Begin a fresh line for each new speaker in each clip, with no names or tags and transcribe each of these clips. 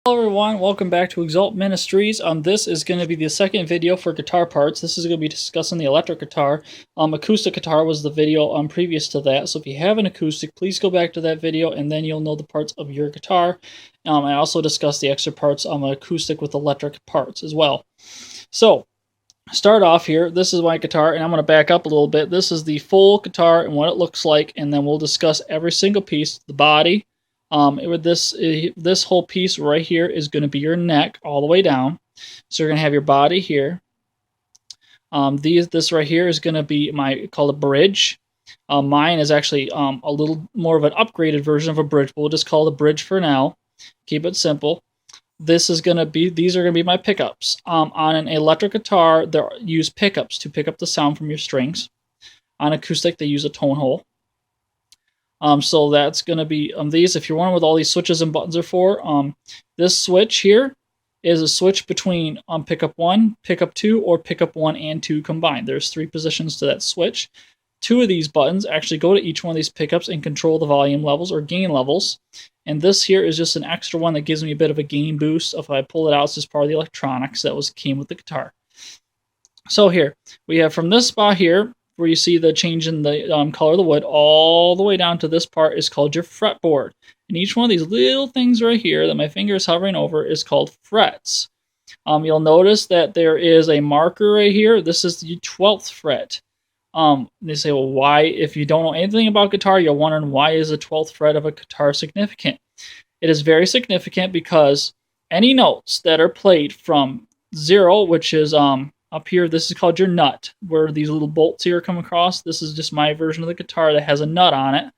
Hello everyone, welcome back to XALT Ministries. This is going to be the second video for guitar parts. This is going to be discussing the electric guitar. Acoustic guitar was the video previous to that. So if you have an acoustic, please go back to that video and then you'll know the parts of your guitar. I also discussed the extra parts on acoustic with electric parts as well. So start off here. This is my guitar and I'm going to back up a little bit. This is the full guitar and what it looks like, and then we'll discuss every single piece, the body. With this whole piece right here is going to be your neck all the way down. So you're going to have your body here. This right here is going to be called a bridge. Mine is actually a little more of an upgraded version of a bridge, but we'll just call it a bridge for now. Keep it simple. These are going to be my pickups. On an electric guitar, they use pickups to pick up the sound from your strings. On acoustic, they use a tone hole. So that's going to be these. If you're wondering what all these switches and buttons are for, this switch here is a switch between pickup 1, pickup 2, or pickup 1 and 2 combined. There's 3 positions to that switch. 2 of these buttons actually go to each one of these pickups and control the volume levels or gain levels. And this here is just an extra one that gives me a bit of a gain boost. If I pull it out, it's just part of the electronics that came with the guitar. So here, we have from this spot here, where you see the change in the color of the wood, all the way down to this part is called your fretboard. And each one of these little things right here that my finger is hovering over is called frets. You'll notice that there is a marker right here. This is the 12th fret. They say, well, why? If you don't know anything about guitar, you're wondering why is the 12th fret of a guitar significant? It is very significant because any notes that are played from 0, which is up here, this is called your nut, where these little bolts here come across. This is just my version of the guitar that has a nut on it.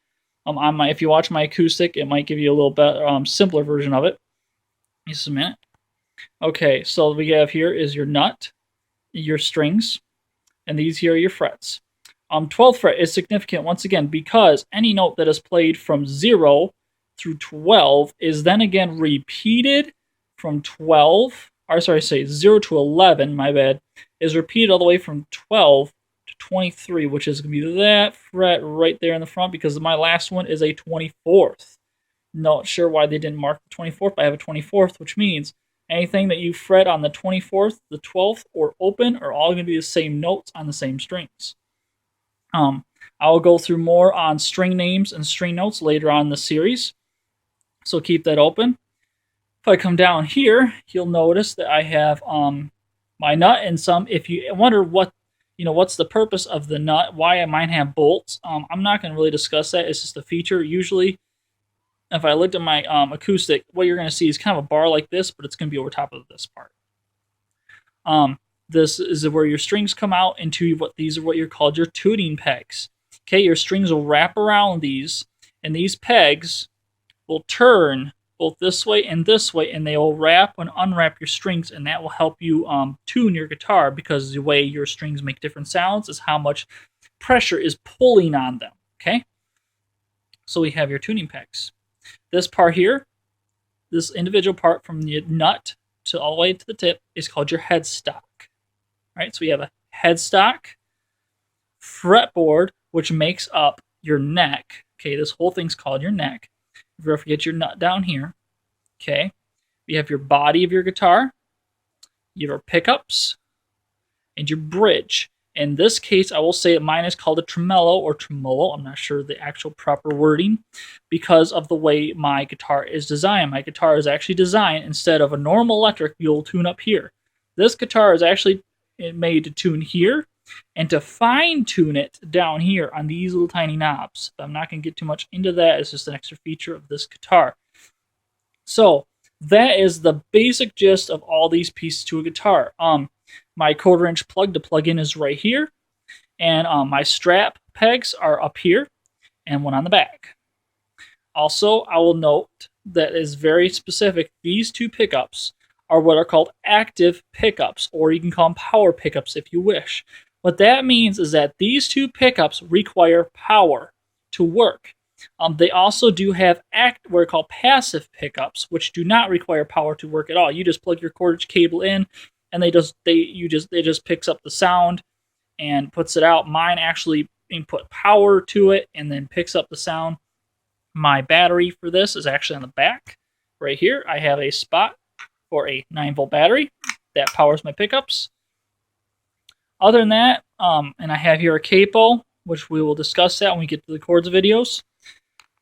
If you watch my acoustic, it might give you a little bit simpler version of it. Just a minute. Okay, so we have here is your nut, your strings, and these here are your frets. 12th fret is significant once again because any note that is played from 0 through 12 is then again repeated from 0 to 11, my bad, is repeated all the way from 12 to 23, which is going to be that fret right there in the front, because my last one is a 24th. Not sure why they didn't mark the 24th, but I have a 24th, which means anything that you fret on the 24th, the 12th, or open are all going to be the same notes on the same strings. I'll go through more on string names and string notes later on in the series, so keep that open. If I come down here, you'll notice that I have my nut and some. If you wonder what's the purpose of the nut, why mine have bolts, I'm not going to really discuss that. It's just a feature. Usually, if I looked at my acoustic, what you're going to see is kind of a bar like this, but it's going to be over top of this part. This is where your strings come out into these are what you're called your tuning pegs. Okay, your strings will wrap around these, and these pegs will turn both this way, and they will wrap and unwrap your strings, and that will help you tune your guitar, because the way your strings make different sounds is how much pressure is pulling on them. Okay, so we have your tuning pegs. This part here, this individual part from the nut to all the way to the tip, is called your headstock. All right, so we have a headstock, fretboard, which makes up your neck. Okay, this whole thing's called your neck. If you ever forget your nut down here, okay, we have your body of your guitar, your pickups, and your bridge. In this case, I will say that mine is called a tremolo or tremolo. I'm not sure the actual proper wording because of the way my guitar is designed. My guitar is actually designed, instead of a normal electric, you'll tune up here. This guitar is actually made to tune here and to fine-tune it down here on these little tiny knobs. But I'm not going to get too much into that. It's just an extra feature of this guitar. So that is the basic gist of all these pieces to a guitar. My 1/4-inch plug to plug in is right here, and my strap pegs are up here, and one on the back. Also, I will note that is very specific. These 2 pickups are what are called active pickups, or you can call them power pickups if you wish. What that means is that these 2 pickups require power to work. They also do have what are called passive pickups, which do not require power to work at all. You just plug your 1/4-inch cable in, and they just picks up the sound and puts it out. Mine actually input power to it and then picks up the sound. My battery for this is actually on the back right here. I have a spot for a 9-volt battery that powers my pickups. Other than that, and I have here a capo, which we will discuss that when we get to the chords videos.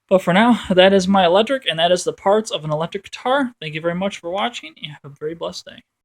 But for now, that is my electric, and that is the parts of an electric guitar. Thank you very much for watching, and have a very blessed day.